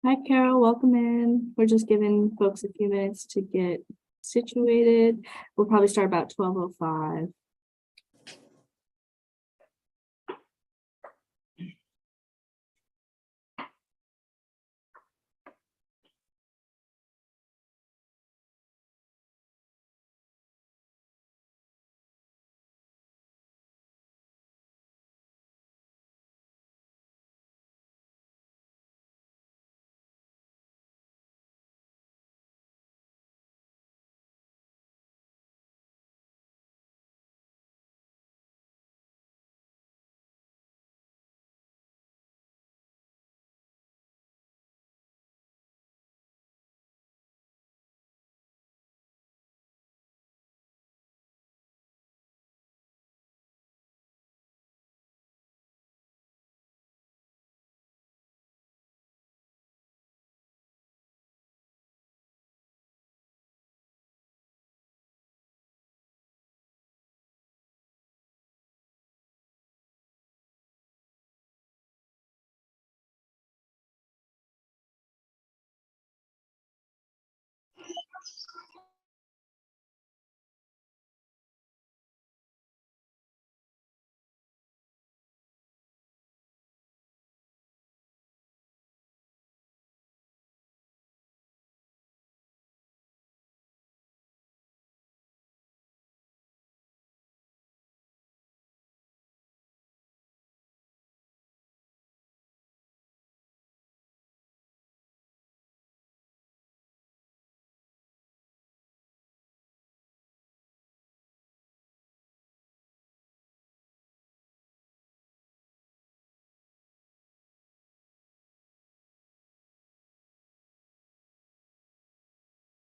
Hi, Carol, welcome in. We're just giving folks a few minutes to get situated. We'll probably start about 12:05.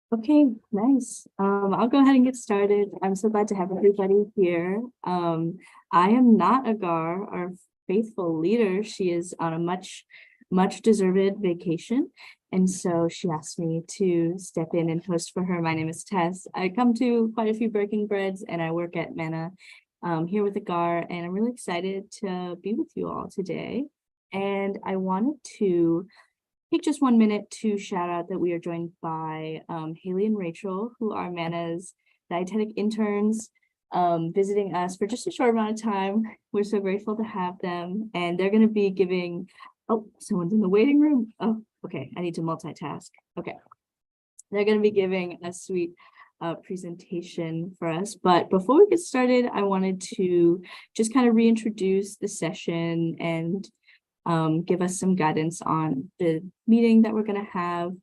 Okay, nice. I'll go ahead and get started. I'm so glad to have everybody here. I am not Agar, our faithful leader. She is on a much deserved vacation. And so she asked me to step in and host for her. My name is Tess. I come to quite a few Breaking Breads and I work at Mana here with Agar, and I'm really excited to be with you all today. And I wanted to take just 1 minute to shout out that we are joined by Haley and Rachel, who are Mana's dietetic interns, visiting us for just a short amount of time. We're so grateful to have them, and they're going to be giving, oh, someone's in the waiting room. Oh, okay, I need to multitask. Okay, they're going to be giving a sweet presentation for us. But before we get started, I wanted to just kind of reintroduce the session and give us some guidance on the meeting that we're going to have.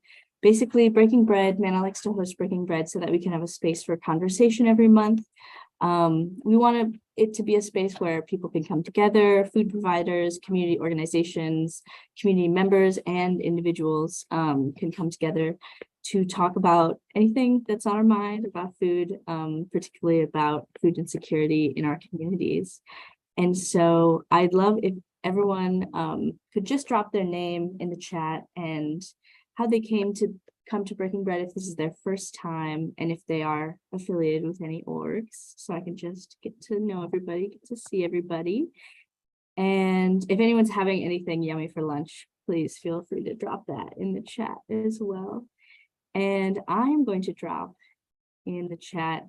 Basically, Breaking Bread, Mana likes to host Breaking Bread so that we can have a space for conversation every month. We want it to be a space where people can come together, food providers, community organizations, community members, and individuals can come together to talk about anything that's on our mind about food, particularly about food insecurity in our communities. And so I'd love if everyone could just drop their name in the chat and how they came to come to Breaking Bread, if this is their first time, and if they are affiliated with any orgs, so I can just get to know everybody, get to see everybody. And if anyone's having anything yummy for lunch, please feel free to drop that in the chat as well. And I'm going to drop in the chat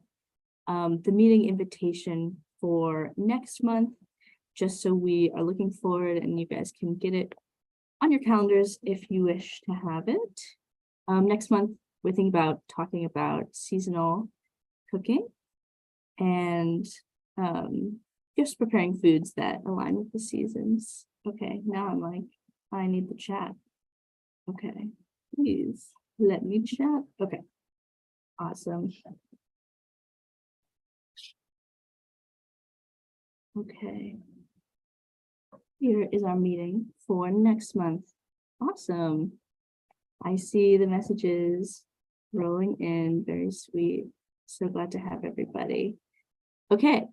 the meeting invitation for next month, just so we are looking forward and you guys can get it on your calendars if you wish to have it. Next month, we're thinking about talking about seasonal cooking and just preparing foods that align with the seasons. Okay, now I'm like, I need the chat. Okay, please let me chat. Okay, awesome. Okay. Here is our meeting for next month. Awesome. I see the messages rolling in. Very sweet. So glad to have everybody. Okay.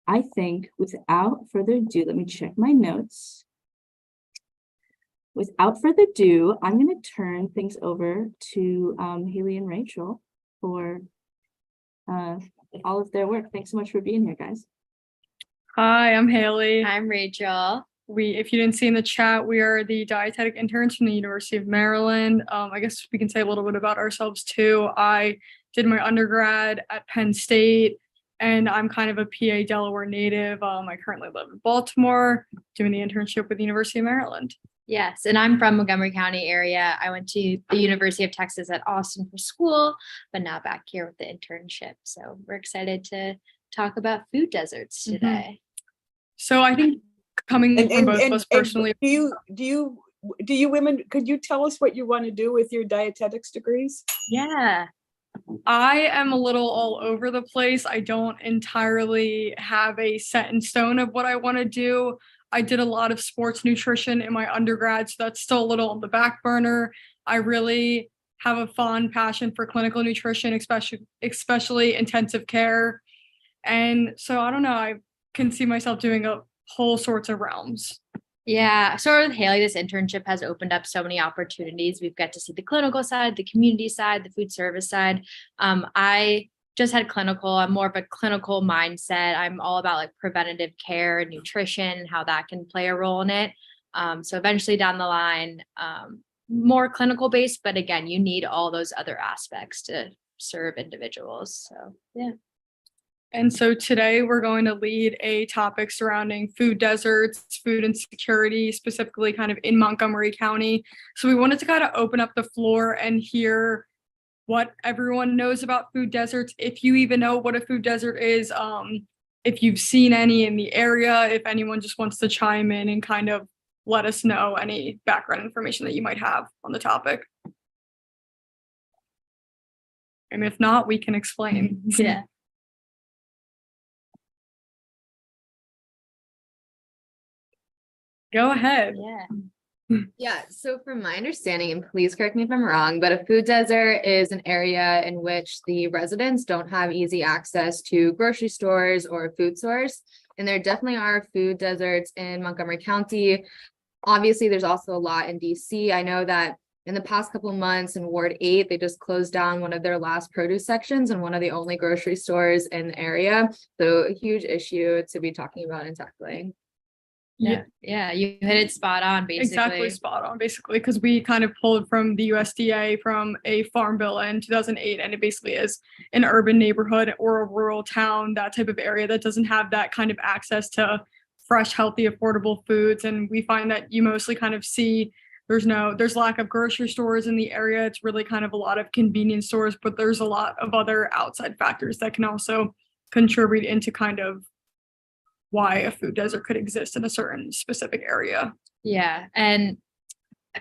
I think without further ado, let me check my notes. Without further ado, I'm going to turn things over to Haley and Rachel for all of their work. Thanks so much for being here, guys. Hi, I'm Haley. I'm Rachel. if you didn't see in the chat, we are the dietetic interns from the University of Maryland. I guess we can say a little bit about ourselves too. I did my undergrad at Penn State, and I'm kind of a PA Delaware native. I currently live in Baltimore, doing the internship with the University of Maryland. Yes, and I'm from Montgomery County area. I went to the University of Texas at Austin for school, but now back here with the internship. So we're excited to talk about food deserts today. So I think coming from both of us personally, do you women, could you tell us what you want to do with your dietetics degrees? Yeah. I am a little all over the place. I don't entirely have a set in stone of what I want to do. I did a lot of sports nutrition in my undergrad, so that's still a little on the back burner. I really have a fond passion for clinical nutrition, especially intensive care. And so I don't know, I can see myself doing a whole sorts of realms. Yeah, sort of Haley, this internship has opened up so many opportunities. We've got to see the clinical side, the community side, the food service side. I just had clinical. I'm more of a clinical mindset. I'm all about like preventative care and nutrition and how that can play a role in it. So eventually down the line, more clinical based, but again, you need all those other aspects to serve individuals. So yeah. And so today we're going to lead a topic surrounding food deserts, food insecurity, specifically kind of in Montgomery County. So we wanted to kind of open up the floor and hear what everyone knows about food deserts, if you even know what a food desert is, if you've seen any in the area, if anyone just wants to chime in and kind of let us know any background information that you might have on the topic. And if not, we can explain. Yeah. Go ahead. Yeah. Yeah, so from my understanding, and please correct me if I'm wrong, but a food desert is an area in which the residents don't have easy access to grocery stores or a food source. And there definitely are food deserts in Montgomery County. Obviously, there's also a lot in DC. I know that in the past couple of months in Ward 8, they just closed down one of their last produce sections and one of the only grocery stores in the area. So a huge issue to be talking about and tackling. Yeah, you hit it spot on, basically. Exactly spot on, basically, because we kind of pulled from the USDA from a farm bill in 2008, and it basically is an urban neighborhood or a rural town, that type of area that doesn't have that kind of access to fresh, healthy, affordable foods. And we find that you mostly kind of see there's lack of grocery stores in the area. It's really kind of a lot of convenience stores, but there's a lot of other outside factors that can also contribute into kind of why a food desert could exist in a certain specific area. Yeah, and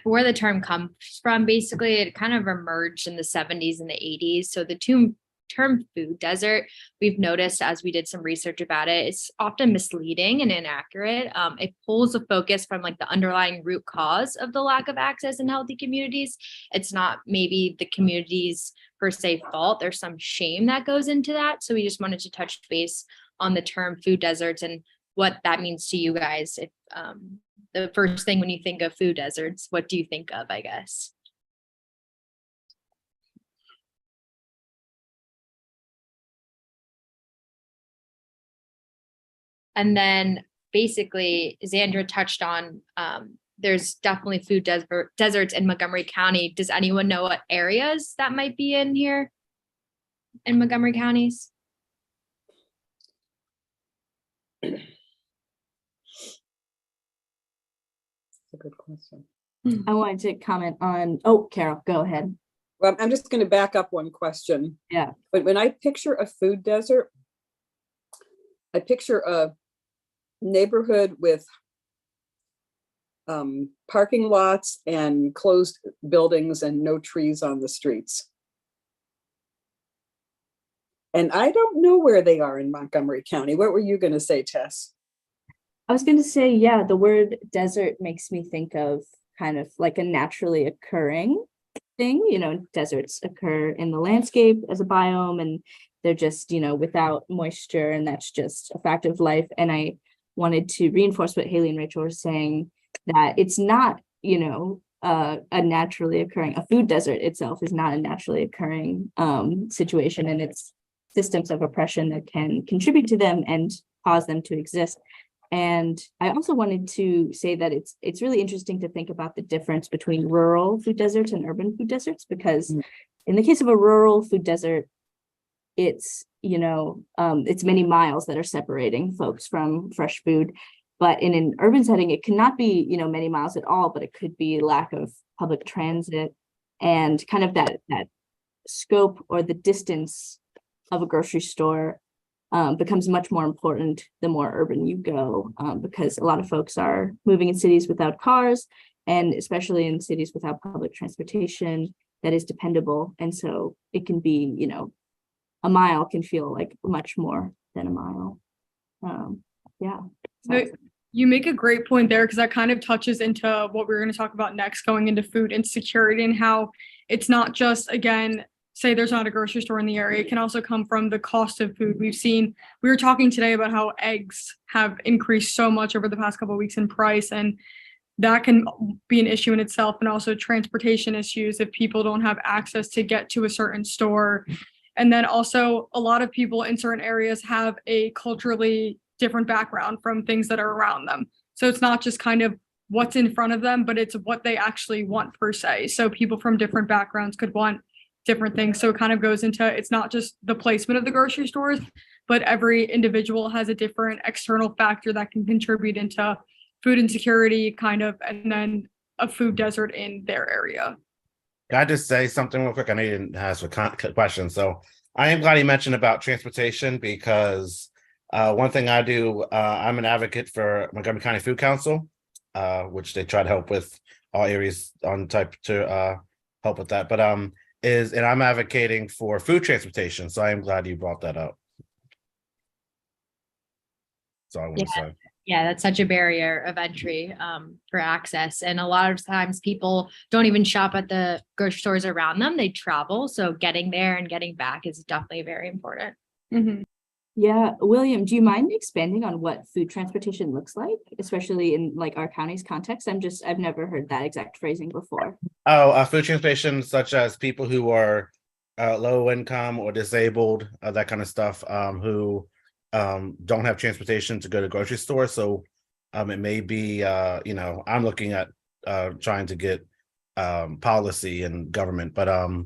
where the term comes from, basically, it kind of emerged in the 70s and the 80s. So the term food desert, we've noticed as we did some research about it, it's often misleading and inaccurate. It pulls the focus from like the underlying root cause of the lack of access in healthy communities. It's not maybe the community's per se fault. There's some shame that goes into that. So we just wanted to touch base on the term food deserts and what that means to you guys. If the first thing when you think of food deserts, what do you think of, I guess? And then basically, Xandra touched on, there's definitely food deserts in Montgomery County. Does anyone know what areas that might be in here in Montgomery counties? That's a good question. I wanted to comment on, Carol, go ahead. Well, I'm just going to back up one question. Yeah. But when I picture a food desert, I picture a neighborhood with parking lots and closed buildings and no trees on the streets. And I don't know where they are in Montgomery County. What were you going to say, Tess? I was going to say, yeah, the word desert makes me think of kind of like a naturally occurring thing. You know, deserts occur in the landscape as a biome, and they're just, without moisture, and that's just a fact of life. And I wanted to reinforce what Haley and Rachel were saying, that it's not, a naturally occurring, a food desert itself is not a naturally occurring situation, and it's systems of oppression that can contribute to them and cause them to exist. And I also wanted to say that it's really interesting to think about the difference between rural food deserts and urban food deserts, because in the case of a rural food desert, it's, it's many miles that are separating folks from fresh food. But in an urban setting, it cannot be, many miles at all, but it could be lack of public transit and kind of that scope or the distance of a grocery store becomes much more important the more urban you go, because a lot of folks are moving in cities without cars, and especially in cities without public transportation that is dependable. And so it can be, a mile can feel like much more than a mile. Yeah. No, you make a great point there, because that kind of touches into what we're going to talk about next, going into food insecurity and how it's not just, again, say there's not a grocery store in the area. It can also come from the cost of food. We were talking today about how eggs have increased so much over the past couple of weeks in price, and that can be an issue in itself, and also transportation issues if people don't have access to get to a certain store. And then also a lot of people in certain areas have a culturally different background from things that are around them. So it's not just kind of what's in front of them, but it's what they actually want per se. So people from different backgrounds could want different things. So it kind of goes into, it's not just the placement of the grocery stores, but every individual has a different external factor that can contribute into food insecurity kind of, and then a food desert in their area. Can I just say something real quick? I know you didn't ask a question. So I am glad you mentioned about transportation, because one thing I do, I'm an advocate for Montgomery County Food Council, which they try to help with all areas on type to help with that. But and I'm advocating for food transportation. So I am glad you brought that up. So I want to say. Yeah, that's such a barrier of entry for access. And a lot of times people don't even shop at the grocery stores around them. They travel. So getting there and getting back is definitely very important. Mm-hmm. Yeah, William, do you mind expanding on what food transportation looks like, especially in like our county's context? I've never heard that exact phrasing before. Oh, food transportation, such as people who are low income or disabled, that kind of stuff, who don't have transportation to go to grocery store. So it may be, I'm looking at trying to get policy and government, but to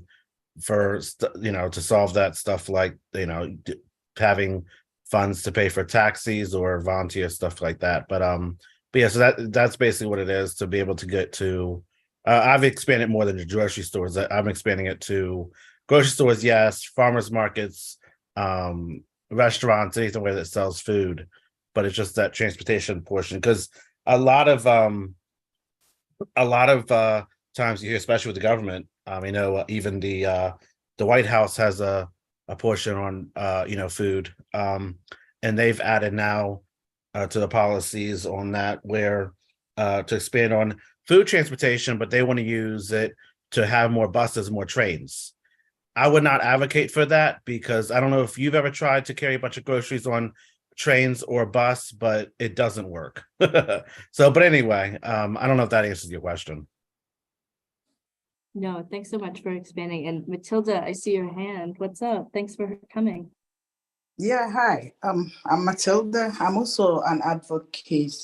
solve that stuff, like, having funds to pay for taxis or volunteer stuff like that. But yeah, so that's basically what it is, to be able to get to. I've expanded more than the grocery stores. I'm expanding it to grocery stores, yes, farmers markets, restaurants, anything where that sells food. But it's just that transportation portion, because a lot of times you hear, especially with the government, even the White House has a portion on food, and they've added now to the policies on that, where to expand on food transportation, but they want to use it to have more buses, more trains. I would not advocate for that, because I don't know if you've ever tried to carry a bunch of groceries on trains or bus, but it doesn't work. So, but anyway, I don't know if that answers your question. No, thanks so much for expanding. And Matilda, I see your hand. What's up? Thanks for coming. Yeah, hi. I'm Matilda. I'm also an advocate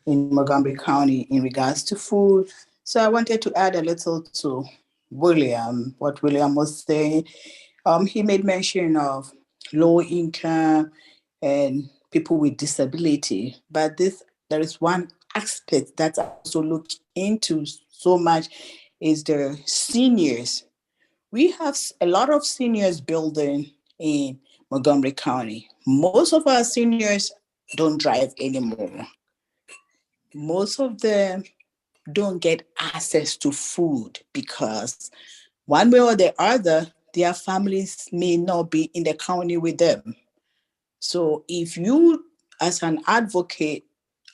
in Montgomery County in regards to food. So I wanted to add a little to William, what William was saying. He made mention of low income and people with disability, but there is one aspect that's also looked into so much, is the seniors. We have a lot of seniors building in Montgomery County. Most of our seniors don't drive anymore. Most of them don't get access to food because one way or the other, their families may not be in the county with them. So if you as an advocate,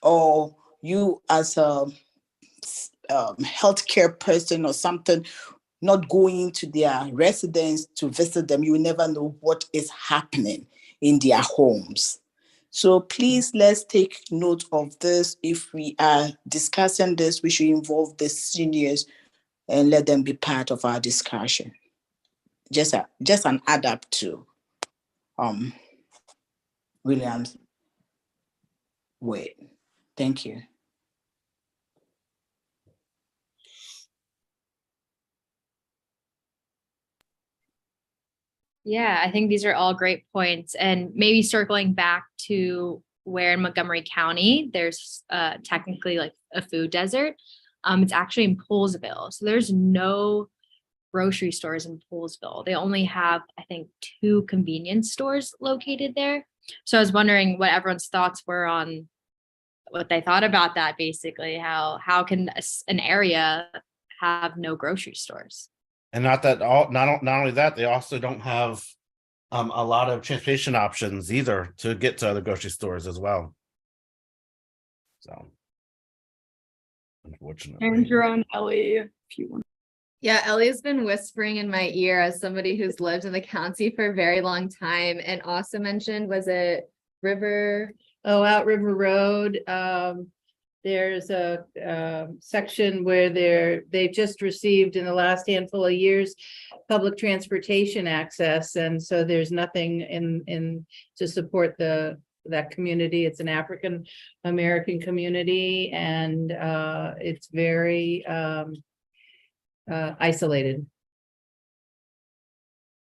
or you as a healthcare person or something, not going to their residence to visit them, you will never know what is happening in their homes. So please, let's take note of this. If we are discussing this, we should involve the seniors and let them be part of our discussion. Just an add up to Williams. wait. Thank you. Yeah, I think these are all great points. And maybe circling back to where in Montgomery County, there's technically like a food desert. It's actually in Poolesville. So there's no grocery stores in Poolesville. They only have, I think, 2 convenience stores located there. So I was wondering what everyone's thoughts were on what they thought about that, basically. How can an area have no grocery stores? And not that all, not only that, they also don't have a lot of transportation options either to get to other grocery stores as well. So unfortunately. Andrew and Ellie, if you want. Yeah, Ellie's been whispering in my ear as somebody who's lived in the county for a very long time and also mentioned, was it River? Oh, out River Road, there's a section where they've just received in the last handful of years public transportation access, and so there's nothing in to support that community. It's an African American community, and it's very isolated.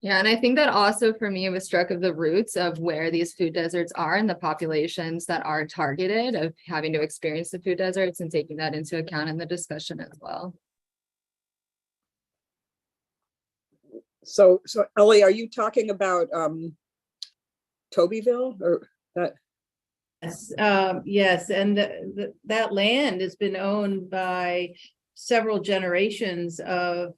Yeah, and I think that also for me was struck of the roots of where these food deserts are and the populations that are targeted of having to experience the food deserts and taking that into account in the discussion as well. So Ellie, are you talking about Tobyville or that? Yes, yes, and that land has been owned by several generations of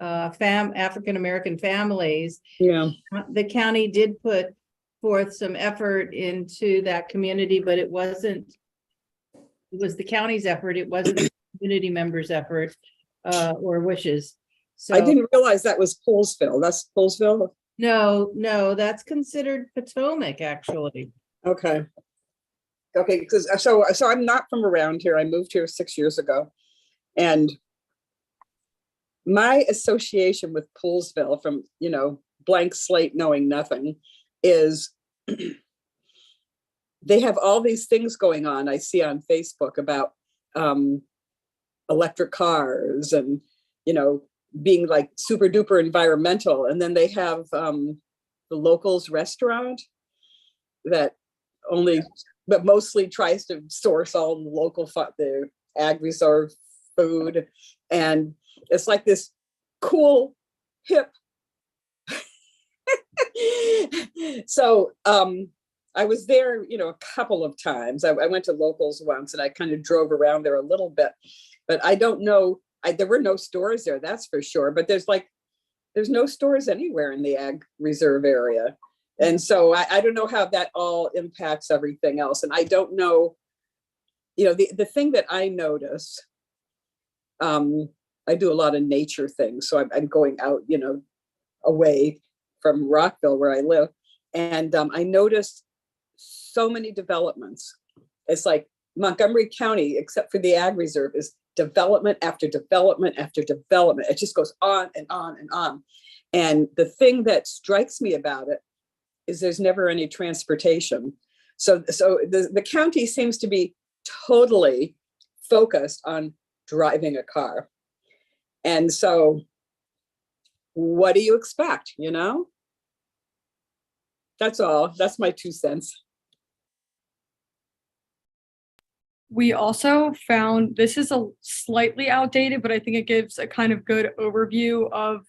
African American families. Yeah. The county did put forth some effort into that community, but it was the county's effort. It wasn't the community members' effort or wishes. So I didn't realize that was Poolesville. That's Poolesville? no, that's considered Potomac, actually. Okay. Okay, because so I'm not from around here. I moved here 6 years ago. And my association with Poolesville from, blank slate, knowing nothing, is they have all these things going on I see on Facebook about electric cars and, being like super duper environmental. And then they have the locals restaurant that but mostly tries to source all the local, the ag reserve food. And it's like this cool, hip. So I was there, a couple of times. I went to locals once and I kind of drove around there a little bit, but I don't know. There were no stores there, that's for sure. But there's no stores anywhere in the ag reserve area. And so I don't know how that all impacts everything else. And I don't know, the thing that I notice, I do a lot of nature things. So I'm going out, away from Rockville where I live. And I noticed so many developments. It's like Montgomery County, except for the ag reserve, is development after development after development. It just goes on and on and on. And the thing that strikes me about it is there's never any transportation. So the county seems to be totally focused on driving a car. And so what do you expect, That's all. That's my 2 cents. We also found, this is a slightly outdated, but I think it gives a kind of good overview of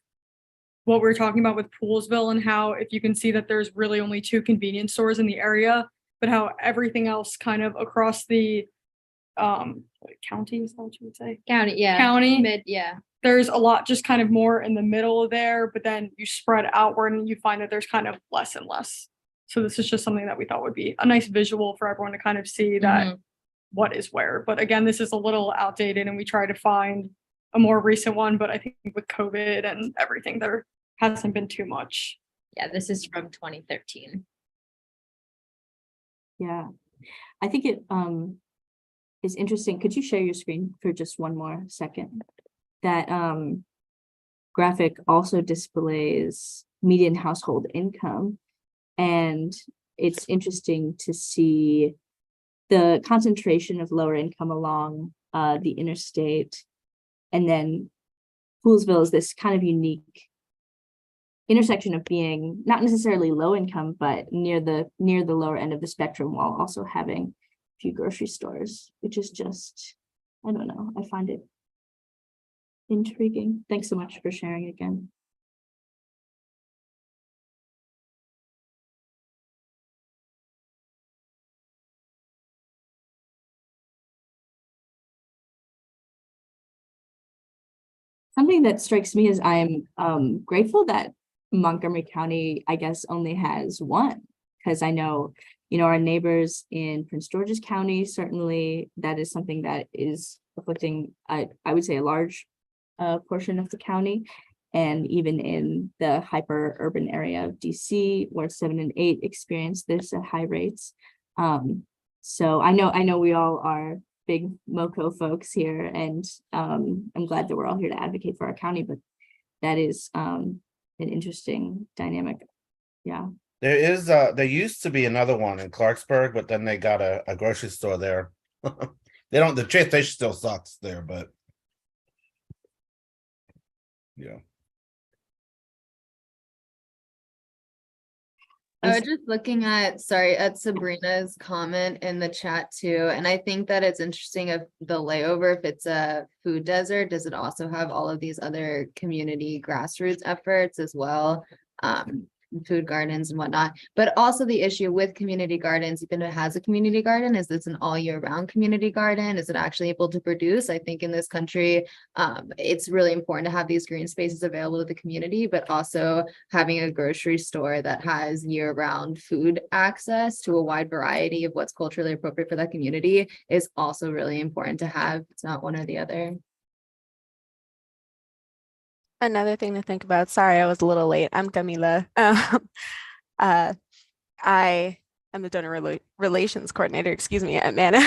what we're talking about with Poolesville and how, if you can see that there's really only 2 convenience stores in the area, but how everything else kind of across the county, is that what you would say? County, yeah. County. Yeah. There's a lot just kind of more in the middle there, but then you spread outward and you find that there's kind of less and less. So this is just something that we thought would be a nice visual for everyone to kind of see that what is where. But again, this is a little outdated and we try to find a more recent one, but I think with COVID and everything, there hasn't been too much. Yeah, this is from 2013. Yeah, I think it is interesting. Could you share your screen for just one more second? That graphic also displays median household income. And it's interesting to see the concentration of lower income along the interstate. And then Poolesville is this kind of unique intersection of being not necessarily low income, but near the lower end of the spectrum, while also having a few grocery stores, which is just, I don't know, I find it intriguing. Thanks so much for sharing again. Something that strikes me is I'm grateful that Montgomery County, I guess, only has one, because I know, our neighbors in Prince George's County, certainly that is something that is afflicting, I would say, a large portion of the county. And even in the hyper urban area of DC, where 7 and 8 experience this at high rates. So I know we all are big MoCo folks here, and I'm glad that we're all here to advocate for our county, but that is an interesting dynamic. Yeah. There used to be another one in Clarksburg, but then they got a grocery store there. The train station still sucks there, but yeah. I was just looking at Sabrina's comment in the chat too, and I think that it's interesting of the layover. If it's a food desert, does it also have all of these other community grassroots efforts as well? Food gardens and whatnot, but also the issue with community gardens, even if it has a community garden, is this an all year round community garden? Is it actually able to produce? I think in this country, it's really important to have these green spaces available to the community, but also having a grocery store that has year round food access to a wide variety of what's culturally appropriate for that community is also really important to have. It's not one or the other. Another thing to think about, sorry, I was a little late. I'm Camila. I am the donor relations coordinator, excuse me, at MANA.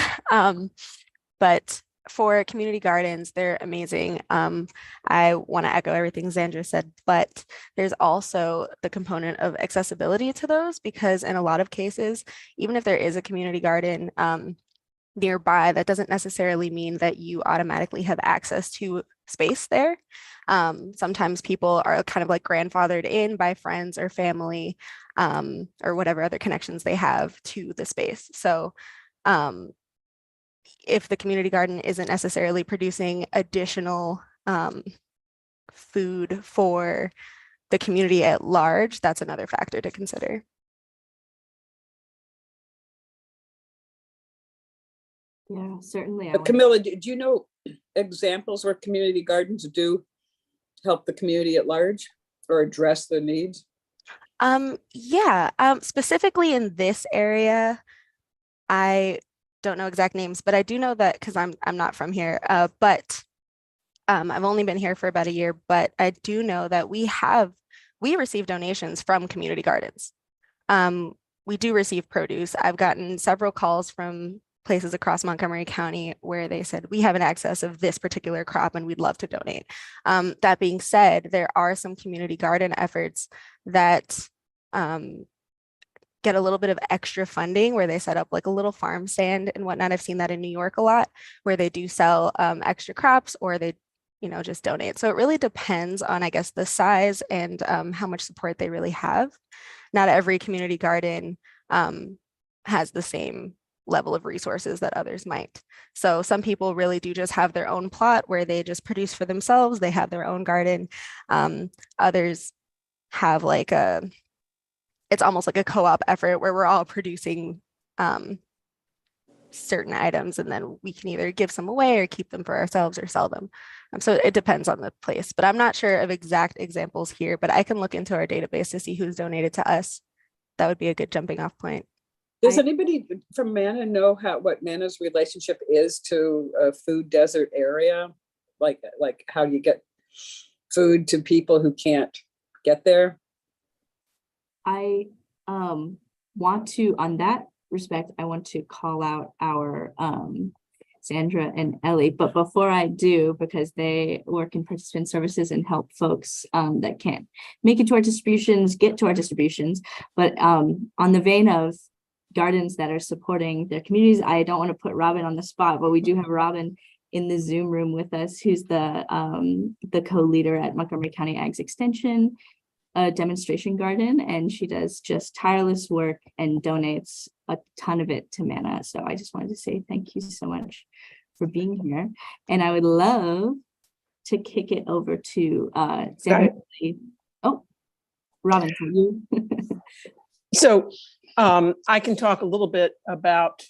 But for community gardens, they're amazing. I want to echo everything Xandra said, but there's also the component of accessibility to those, because in a lot of cases, even if there is a community garden nearby, that doesn't necessarily mean that you automatically have access to space there. Sometimes people are kind of like grandfathered in by friends or family, or whatever other connections they have to the space. So if the community garden isn't necessarily producing additional food for the community at large, that's another factor to consider. Yeah, certainly. Camilla, do you know examples where community gardens do help the community at large or address their needs? Yeah, specifically in this area, I don't know exact names, but I do know that because I'm not from here, but I've only been here for about a year, but I do know that we receive donations from community gardens. We do receive produce. I've gotten several calls from places across Montgomery County where they said, we have an excess of this particular crop and we'd love to donate. That being said, there are some community garden efforts that get a little bit of extra funding where they set up like a little farm stand and whatnot. I've seen that in New York a lot, where they do sell extra crops, or they just donate. So it really depends on, I guess, the size and how much support they really have. Not every community garden has the same level of resources that others might. So some people really do just have their own plot where they just produce for themselves. They have their own garden. Others have like it's almost like a co-op effort where we're all producing certain items, and then we can either give some away or keep them for ourselves or sell them. So it depends on the place, but I'm not sure of exact examples here, but I can look into our database to see who's donated to us. That would be a good jumping off point. Does anybody from MANA know what MANA's relationship is to a food desert area? Like how you get food to people who can't get there? I want to, on that respect, I want to call out our Sandra and Ellie, but before I do, because they work in participant services and help folks that can't make it to our distributions, get to our distributions, but on the vein of gardens that are supporting their communities. I don't want to put Robin on the spot, but we do have Robin in the Zoom room with us, who's the co-leader at Montgomery County Ag's Extension demonstration garden, and she does just tireless work and donates a ton of it to Mana. So I just wanted to say thank you so much for being here, and I would love to kick it over to Sandra. Oh, Robin, for you. So I can talk a little bit about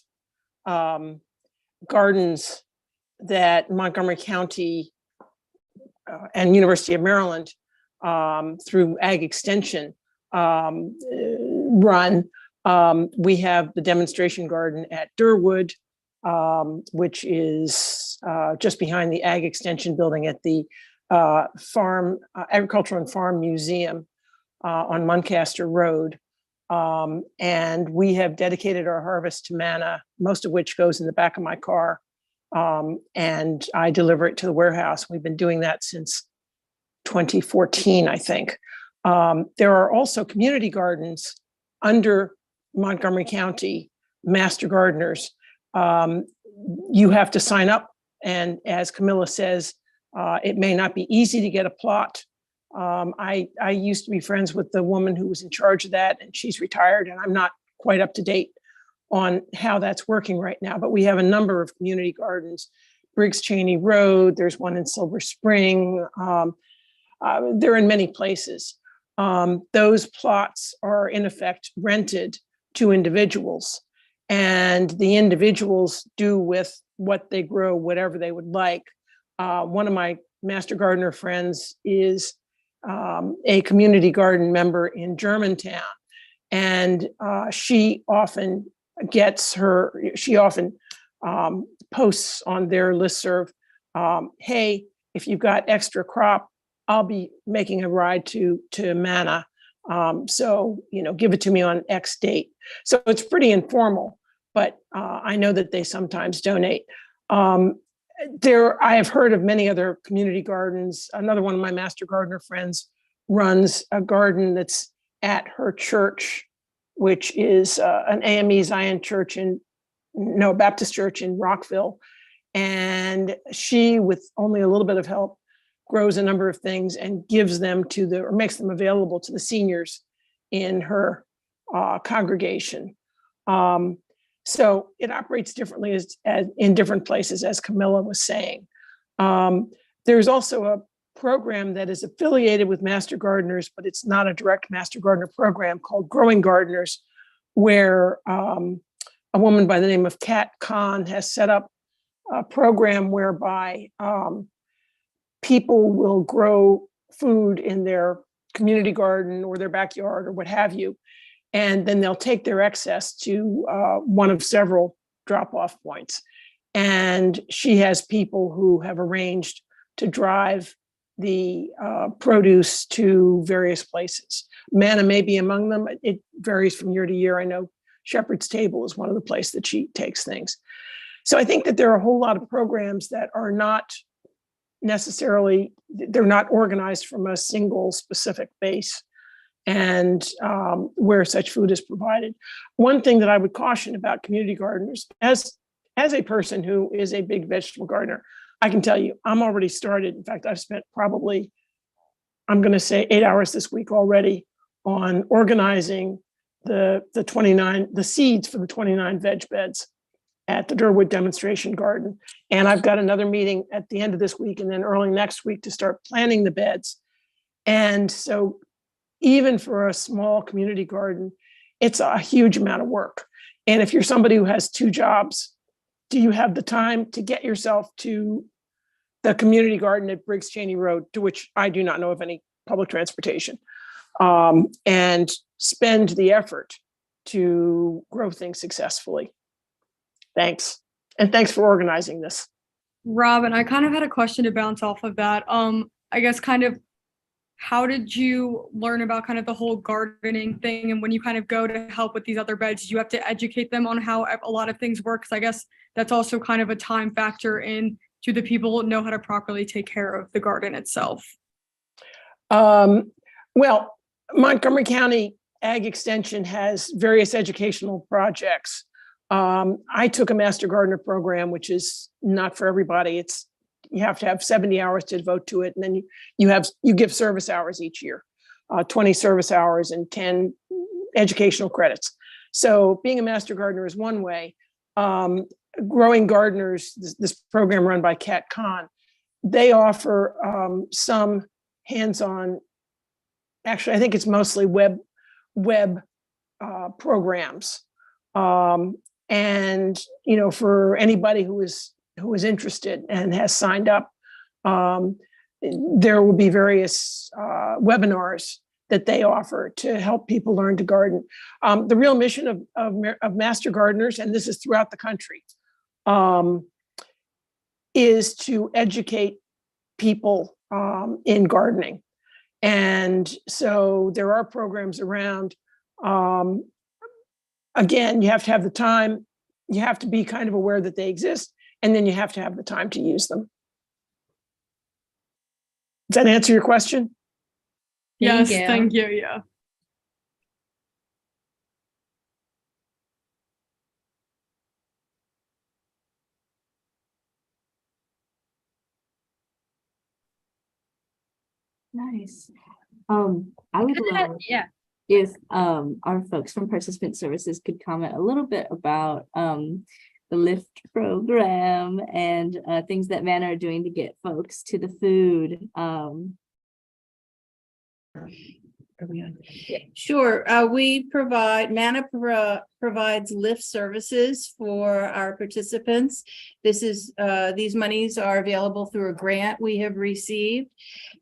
gardens that Montgomery County and University of Maryland through Ag Extension run. We have the demonstration garden at Durwood, which is just behind the Ag Extension building at the Agricultural and Farm Museum on Muncaster Road. And we have dedicated our harvest to Mana, most of which goes in the back of my car. And I deliver it to the warehouse. We've been doing that since 2014, I think. There are also community gardens under Montgomery County master gardeners. You have to sign up. And as Camilla says, it may not be easy to get a plot. I used to be friends with the woman who was in charge of that, and she's retired, and I'm not quite up to date on how that's working right now, but we have a number of community gardens. Briggs Cheney Road, there's one in Silver Spring. They're in many places. Those plots are in effect rented to individuals, and the individuals do with what they grow whatever they would like. One of my master gardener friends is a community garden member in Germantown, and she often posts on their listserv, hey, if you've got extra crop, I'll be making a ride to Mana. So, give it to me on X date. So it's pretty informal, but I know that they sometimes donate. I have heard of many other community gardens. Another one of my master gardener friends runs a garden that's at her church, which is an AME Zion church Baptist church in Rockville. And she, with only a little bit of help, grows a number of things and gives them or makes them available to the seniors in her congregation. So it operates differently as in different places, as Camilla was saying. There's also a program that is affiliated with Master Gardeners, but it's not a direct Master Gardener program, called Growing Gardeners, where a woman by the name of Kat Kahn has set up a program whereby people will grow food in their community garden or their backyard or what have you. And then they'll take their excess to one of several drop-off points. And she has people who have arranged to drive the produce to various places. Mana may be among them. It varies from year to year. I know Shepherd's Table is one of the places that she takes things. So I think that there are a whole lot of programs that are not necessarily, they're not organized from a single specific base, and where such food is provided. One thing that I would caution about community gardeners, as a person who is a big vegetable gardener, I can tell you, I'm already started. In fact, I've spent probably, I'm going to say 8 hours this week already on organizing the seeds for the 29 veg beds at the Durwood demonstration garden. And I've got another meeting at the end of this week and then early next week to start planting the beds. And so even for a small community garden, it's a huge amount of work. And if you're somebody who has 2 jobs, do you have the time to get yourself to the community garden at Briggs Cheney Road, to which I do not know of any public transportation, and spend the effort to grow things successfully? Thanks. And thanks for organizing this. Robin, I kind of had a question to bounce off of that. I guess kind of, how did you learn about kind of the whole gardening thing? And when you kind of go to help with these other beds, you have to educate them on how a lot of things work. 'Cause I guess that's also kind of a time factor in, do the people know how to properly take care of the garden itself? Well, Montgomery County Ag Extension has various educational projects. I took a Master Gardener program, which is not for everybody. You have to have 70 hours to devote to it, and then you give service hours each year, 20 service hours and 10 educational credits. So being a Master Gardener is one way. Growing Gardeners, this program run by Kat Kahn, they offer some hands-on, actually, I think it's mostly web programs. And, for anybody who is interested and has signed up, there will be various webinars that they offer to help people learn to garden. The real mission of Master Gardeners, and this is throughout the country, is to educate people in gardening. And so there are programs around. Again, you have to have the time, you have to be kind of aware that they exist, and then you have to have the time to use them. Does that answer your question? Yes, you. thank you. Yeah. Nice. I would love Yeah. if our folks from participant services could comment a little bit about the LIFT program and things that Manna are doing to get folks to the food. Are we on? Sure, we provide, provides lift services for our participants. This is, these monies are available through a grant we have received.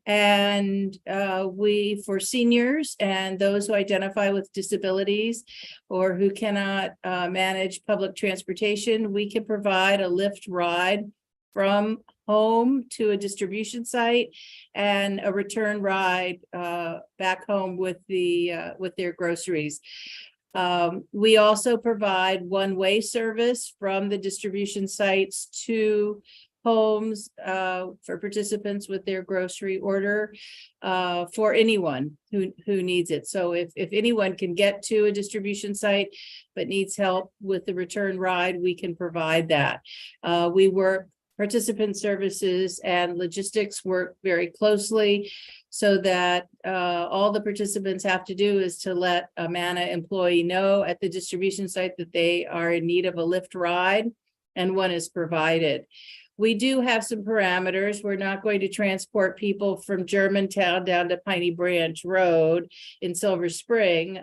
And for seniors and those who identify with disabilities or who cannot manage public transportation, we can provide a lift ride from home to a distribution site and a return ride back home with their groceries. We also provide one-way service from the distribution sites to homes for participants with their grocery order for anyone who needs it. So if anyone can get to a distribution site but needs help with the return ride, we can provide that. Participant services and logistics work very closely so that all the participants have to do is to let a Manna employee know at the distribution site that they are in need of a lift ride, and one is provided. We do have some parameters. We're not going to transport people from Germantown down to Piney Branch Road in Silver Spring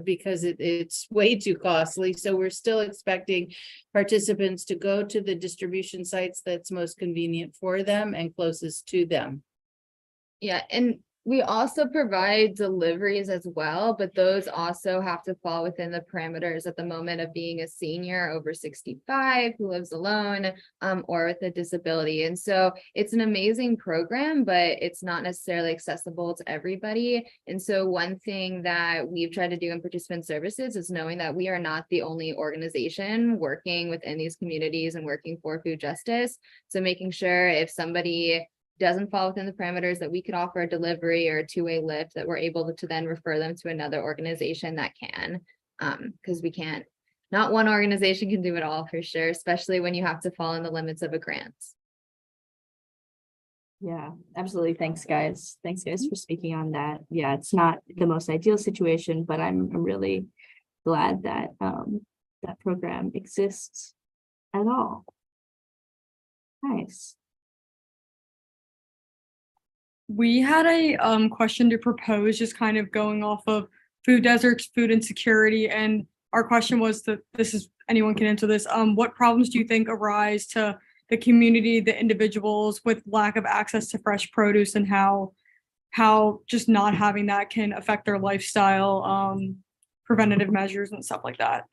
because it's way too costly. So we're still expecting participants to go to the distribution sites that's most convenient for them and closest to them. Yeah, and we also provide deliveries as well, but those also have to fall within the parameters at the moment of being a senior over 65 who lives alone or with a disability. And so it's an amazing program, but it's not necessarily accessible to everybody. And so one thing that we've tried to do in participant services is knowing that we are not the only organization working within these communities and working for food justice. So making sure if somebody doesn't fall within the parameters, that we could offer a delivery or a two-way lift, that we're able to then refer them to another organization that can, because we can't, not one organization can do it all for sure, especially when you have to fall in the limits of a grant. Yeah, absolutely. Thanks, guys. Thanks, guys, for speaking on that. Yeah, it's not the most ideal situation, but I'm really glad that that program exists at all. Nice. We had a question to propose, just kind of going off of food deserts, food insecurity, and our question was that this is, anyone can answer this. What problems do you think arise to the community, the individuals with lack of access to fresh produce, and how just not having that can affect their lifestyle, preventative measures and stuff like that?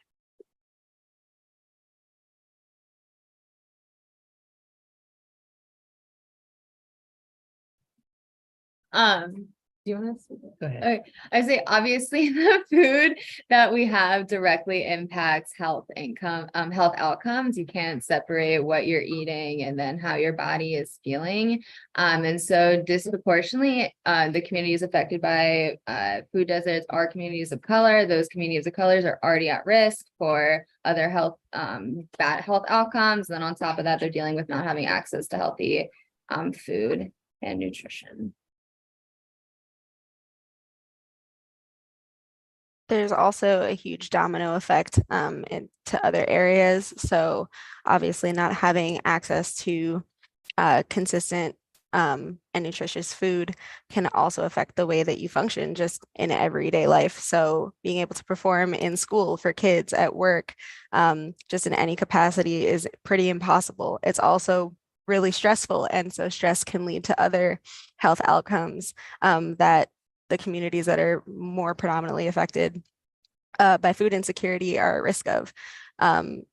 Do you want to? Go ahead. Okay, I say obviously the food that we have directly impacts health health outcomes. You can't separate what you're eating and then how your body is feeling. And so disproportionately, the communities affected by food deserts are communities of color. Those communities of colors are already at risk for other health, bad health outcomes. And then on top of that, they're dealing with not having access to healthy food and nutrition. There's also a huge domino effect to other areas. So obviously not having access to consistent and nutritious food can also affect the way that you function just in everyday life. So being able to perform in school for kids at work, just in any capacity is pretty impossible. It's also really stressful. And so stress can lead to other health outcomes that the communities that are more predominantly affected by food insecurity are at risk of.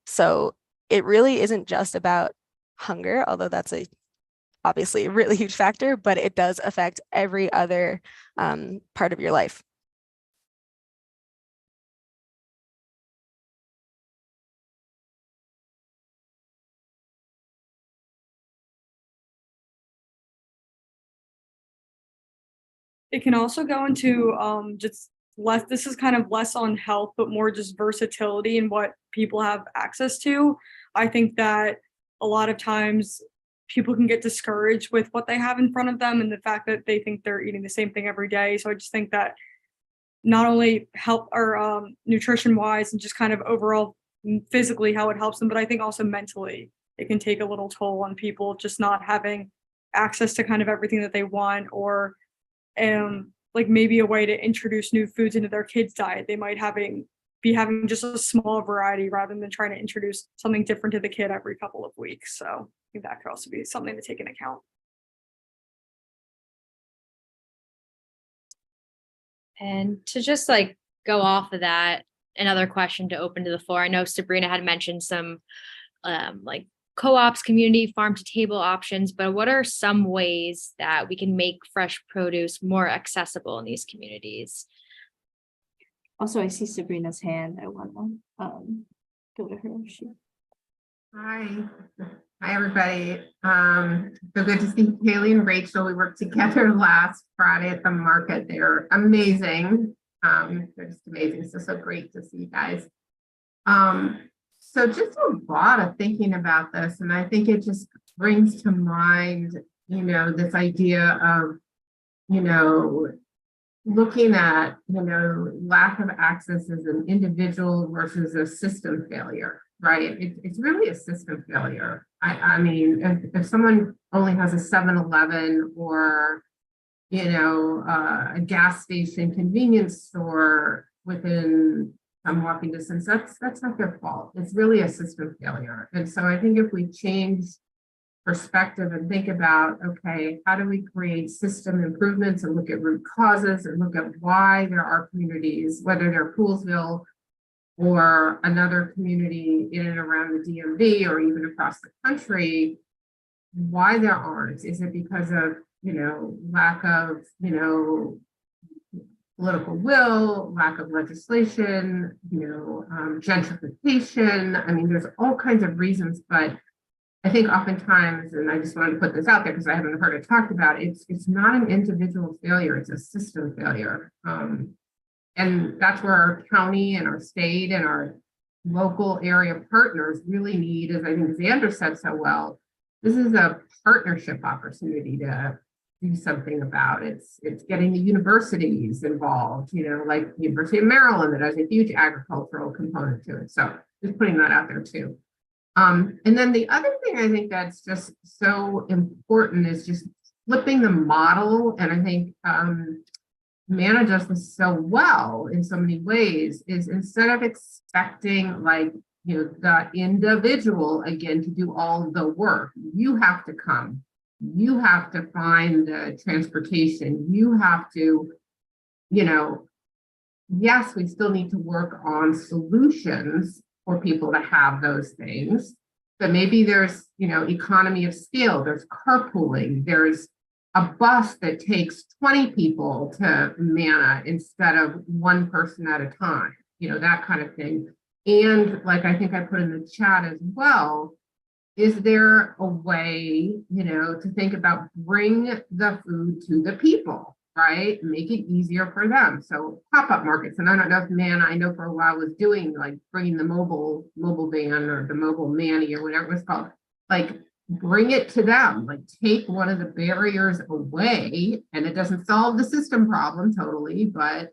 So it really isn't just about hunger, although that's obviously a really huge factor, but it does affect every other part of your life. It can also go into just less, this is kind of less on health, but more just versatility and what people have access to. I think that a lot of times people can get discouraged with what they have in front of them and the fact that they think they're eating the same thing every day. So I just think that not only health or nutrition wise and just kind of overall physically how it helps them, but I think also mentally it can take a little toll on people just not having access to kind of everything that they want, or like maybe a way to introduce new foods into their kids' diet. They might be having just a small variety rather than trying to introduce something different to the kid every couple of weeks. So I think that could also be something to take into account. And to just like go off of that, another question to open to the floor. I know Sabrina had mentioned some like co-ops, community farm to table options, but what are some ways that we can make fresh produce more accessible in these communities? Also, I see Sabrina's hand. I want to go to her. Hi everybody. So good to see Kaylee and Rachel. We worked together last Friday at the market. They're amazing. They're just amazing. So great to see you guys. So just a lot of thinking about this, and I think it just brings to mind, this idea of, looking at, lack of access as an individual versus a system failure, right? It's really a system failure. I mean, if someone only has a 7-Eleven or, a gas station, convenience store within some walking distance, that's not their fault. It's really a system failure. And so I think if we change perspective and think about, okay, how do we create system improvements and look at root causes and look at why there are communities, whether they're Poolesville or another community in and around the DMV or even across the country, why there aren't? Is it because of, lack of, political will, lack of legislation, gentrification? I mean, there's all kinds of reasons, but I think oftentimes, and I just wanted to put this out there because I haven't heard it talked about, it's not an individual failure, it's a system failure. And that's where our county and our state and our local area partners really need, as I think Xander said so well, this is a partnership opportunity to do something about. It's getting the universities involved, like University of Maryland that has a huge agricultural component to it. So just putting that out there too. And then the other thing I think that's just so important is just flipping the model. And I think Manna does this so well in so many ways, is instead of expecting the individual again to do all the work, you have to come, you have to find the transportation, you have to, yes, we still need to work on solutions for people to have those things, but maybe there's, economy of scale, there's carpooling, there's a bus that takes 20 people to Manna instead of one person at a time, you know, that kind of thing. And like I think I put in the chat as well, is there a way, you know, to think about bring the food to the people, right? Make it easier for them. So pop-up markets, and I don't know if Manna, I know for a while was doing like bringing the mobile van or the mobile Manny or whatever it was called, like bring it to them, like take one of the barriers away, and it doesn't solve the system problem totally, but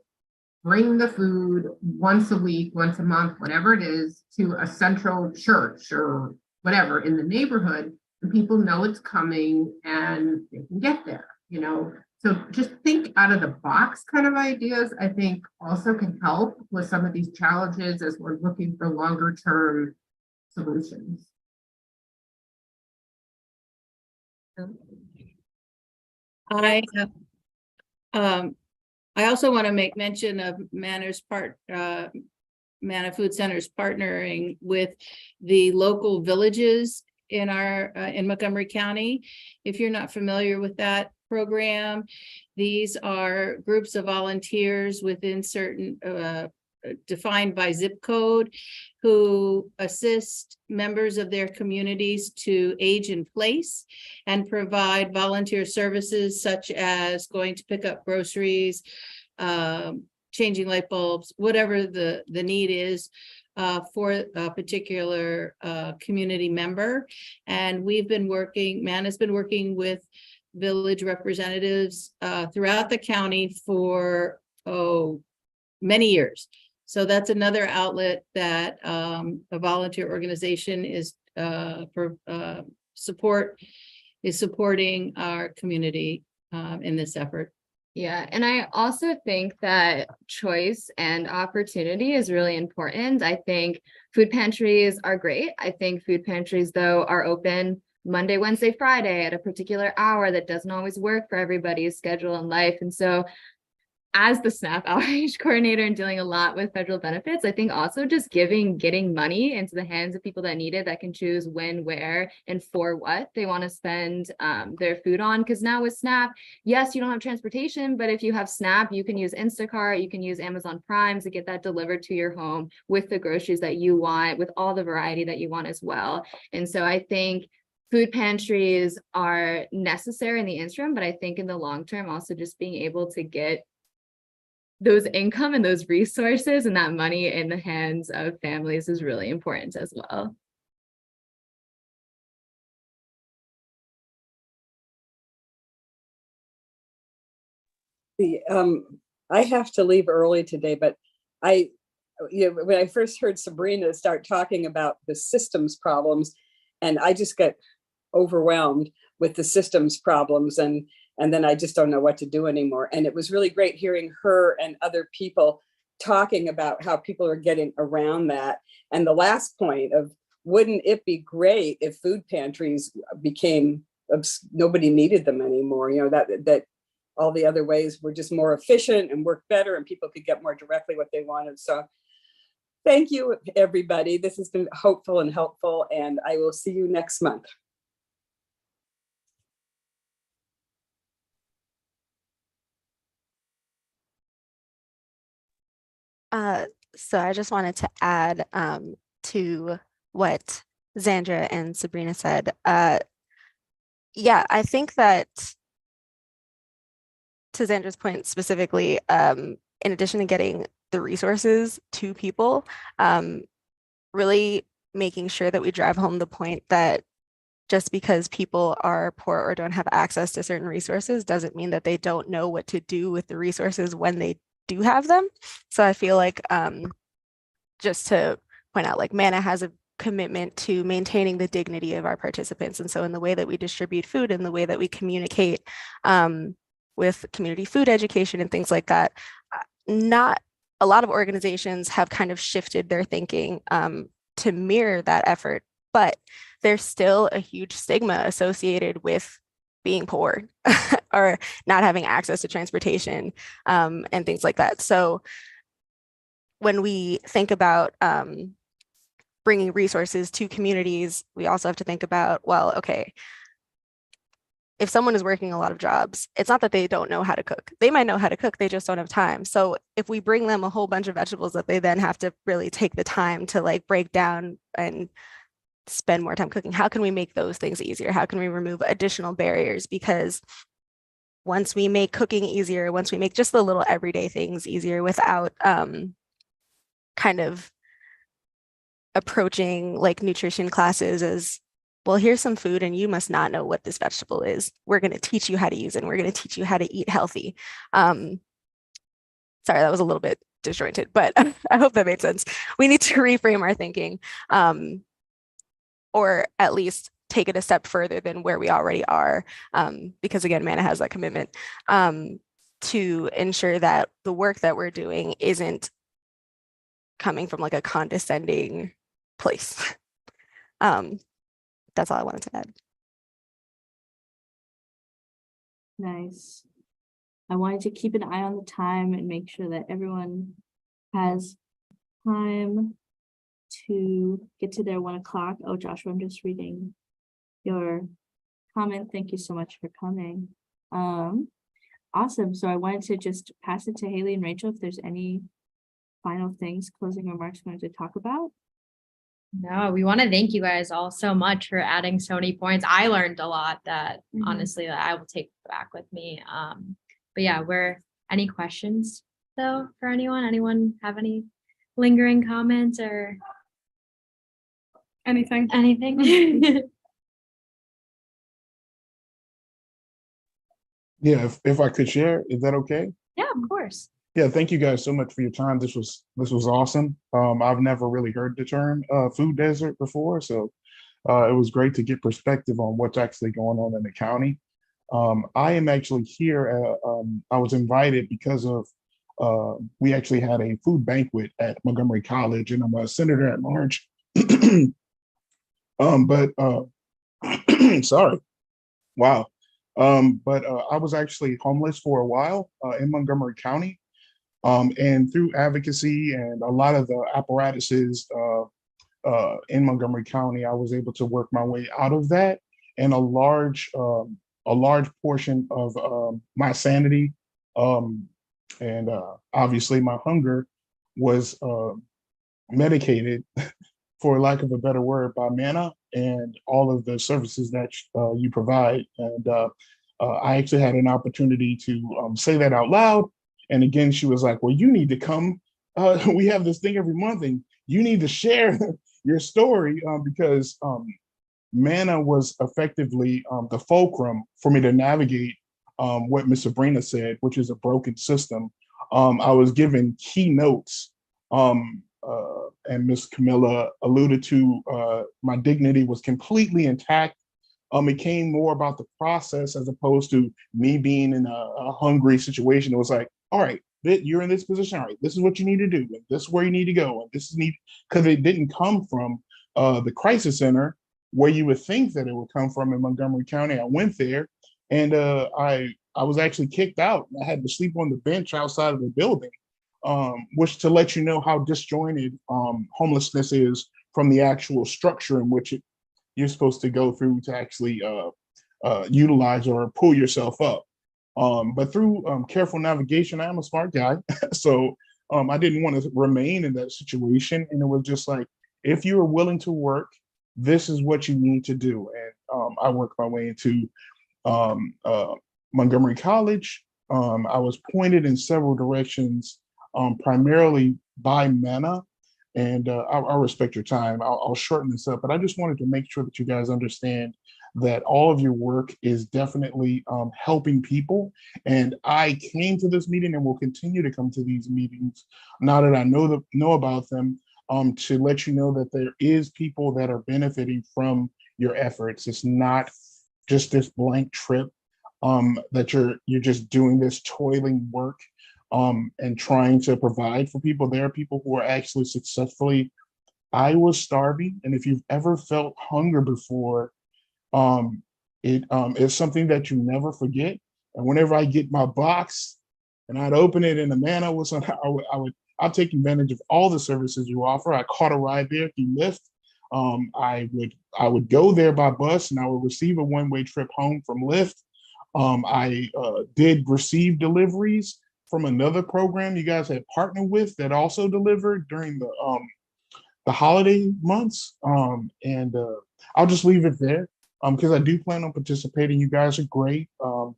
bring the food once a week, once a month, whatever it is, to a central church or whatever in the neighborhood, and people know it's coming and they can get there, you know? So just think out of the box kind of ideas, I think also can help with some of these challenges as we're looking for longer term solutions. I also want to make mention of Manna Food Center's partnering with the local villages in in Montgomery County. If you're not familiar with that program, these are groups of volunteers within certain defined by zip code who assist members of their communities to age in place and provide volunteer services such as going to pick up groceries, changing light bulbs, whatever the need is for a particular community member. And we've been working, Manna's been working with village representatives throughout the county for many years. So that's another outlet that a volunteer organization is supporting our community in this effort. Yeah, and I also think that choice and opportunity is really important. I think food pantries are great. I think food pantries, though, are open Monday, Wednesday, Friday at a particular hour that doesn't always work for everybody's schedule and life. And so as the SNAP outreach coordinator and dealing a lot with federal benefits, I think also just getting money into the hands of people that need it, that can choose when, where, and for what they want to spend their food on. Because now with SNAP, yes, you don't have transportation, but if you have SNAP, you can use Instacart, you can use Amazon Prime to get that delivered to your home with the groceries that you want, with all the variety that you want as well. And so I think food pantries are necessary in the interim, but I think in the long term, also just being able to get those income and those resources and that money in the hands of families is really important as well. I have to leave early today, but when I first heard Sabrina start talking about the systems problems, and I just get overwhelmed with the systems problems, and then I just don't know what to do anymore. And it was really great hearing her and other people talking about how people are getting around that. And the last point of, wouldn't it be great if food pantries became, nobody needed them anymore, you know, that all the other ways were just more efficient and work better and people could get more directly what they wanted. So thank you, everybody. This has been hopeful and helpful, and I will see you next month. So I just wanted to add to what Zandra and Sabrina said. Yeah, I think that to Zandra's point specifically, in addition to getting the resources to people, really making sure that we drive home the point that just because people are poor or don't have access to certain resources doesn't mean that they don't know what to do with the resources when they do have them. So I feel like just to point out, like Manna has a commitment to maintaining the dignity of our participants. And so in the way that we distribute food and the way that we communicate with community food education and things like that, not a lot of organizations have kind of shifted their thinking to mirror that effort, but there's still a huge stigma associated with being poor or not having access to transportation and things like that. So when we think about bringing resources to communities, we also have to think about, well, okay, if someone is working a lot of jobs, it's not that they don't know how to cook. They might know how to cook, they just don't have time. So if we bring them a whole bunch of vegetables that they then have to really take the time to like break down and spend more time cooking, how can we make those things easier? How can we remove additional barriers? Because once we make cooking easier, once we make just the little everyday things easier without kind of approaching like nutrition classes as, well, here's some food and you must not know what this vegetable is. We're going to teach you how to use it. And we're going to teach you how to eat healthy. Sorry, that was a little bit disjointed, but I hope that made sense. We need to reframe our thinking, or at least take it a step further than where we already are. Because again, Mana has that commitment to ensure that the work that we're doing isn't coming from like a condescending place. That's all I wanted to add. Nice. I wanted to keep an eye on the time and make sure that everyone has time to get to their 1 o'clock. Oh, Joshua, I'm just reading your comment. Thank you so much for coming. Awesome. So I wanted to just pass it to Haley and Rachel if there's any final things, closing remarks we wanted to talk about. No, we want to thank you guys all so much for adding so many points. I learned a lot that honestly that I will take back with me. But yeah, any questions though for anyone? Anyone have any lingering comments or Anything? anything? Yeah, if I could share, is that okay? Yeah, of course. Yeah, thank you guys so much for your time. This was awesome. I've never really heard the term food desert before, so it was great to get perspective on what's actually going on in the county. I am actually here. I was invited because of we actually had a food banquet at Montgomery College, and I'm a senator at large. Sorry, wow. I was actually homeless for a while in Montgomery County. And through advocacy and a lot of the apparatuses in Montgomery County, I was able to work my way out of that. And a large portion of my sanity and obviously my hunger was medicated, for lack of a better word, by Mana and all of the services that you provide. And I actually had an opportunity to say that out loud. And again, she was like, well, you need to come. We have this thing every month and you need to share your story because Mana was effectively the fulcrum for me to navigate what Ms. Sabrina said, which is a broken system. I was given key notes and Ms. Camilla alluded to my dignity was completely intact. It came more about the process as opposed to me being in a hungry situation. It was like, all right, you're in this position. All right, this is what you need to do. And this is where you need to go. And this is neat because it didn't come from the crisis center where you would think that it would come from in Montgomery County. I went there and I was actually kicked out. I had to sleep on the bench outside of the building, which to let you know how disjointed homelessness is from the actual structure in which you're supposed to go through to actually utilize or pull yourself up. But through careful navigation, I am a smart guy. So I didn't want to remain in that situation. And it was just like, if you are willing to work, this is what you need to do. And I worked my way into Montgomery College. I was pointed in several directions, primarily by Mana. And I'll respect your time. I'll shorten this up, but I just wanted to make sure that you guys understand that all of your work is definitely helping people. And I came to this meeting and will continue to come to these meetings now that I know about them, to let you know that there is people that are benefiting from your efforts. It's not just this blank trip that you're just doing this toiling work and trying to provide for people. There are people who are actually successfully. I was starving, and if you've ever felt hunger before, it's something that you never forget. And whenever I get my box and I'd open it and the Mana was on, I'd take advantage of all the services you offer. I caught a ride there through Lyft. I would go there by bus and I would receive a one-way trip home from Lyft. I did receive deliveries from another program you guys had partnered with that also delivered during the holiday months. And I'll just leave it there because I do plan on participating. You guys are great.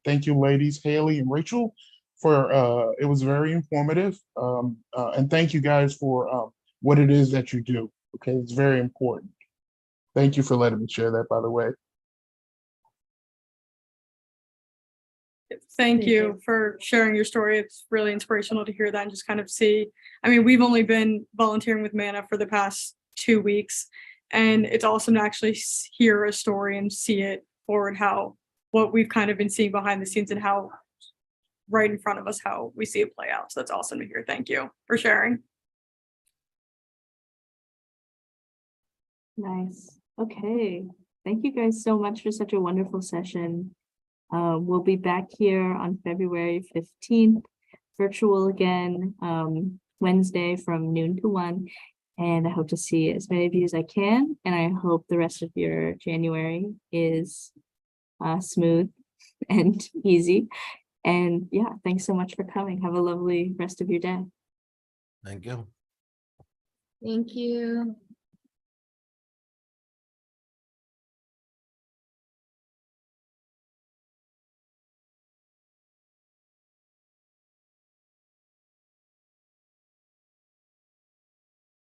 Thank you, ladies, Haley and Rachel, for it was very informative. And thank you guys for what it is that you do. Okay, it's very important. Thank you for letting me share that, by the way. Thank you for sharing your story. It's really inspirational to hear that and just kind of see. I mean, we've only been volunteering with MANA for the past 2 weeks, and it's awesome to actually hear a story and see it forward, how what we've kind of been seeing behind the scenes and how right in front of us, how we see it play out. So that's awesome to hear. Thank you for sharing. Nice. Okay. Thank you guys so much for such a wonderful session. We'll be back here on February 15th, virtual again, Wednesday from noon to 1. And I hope to see as many of you as I can. And I hope the rest of your January is smooth and easy. And yeah, thanks so much for coming. Have a lovely rest of your day. Thank you. Thank you.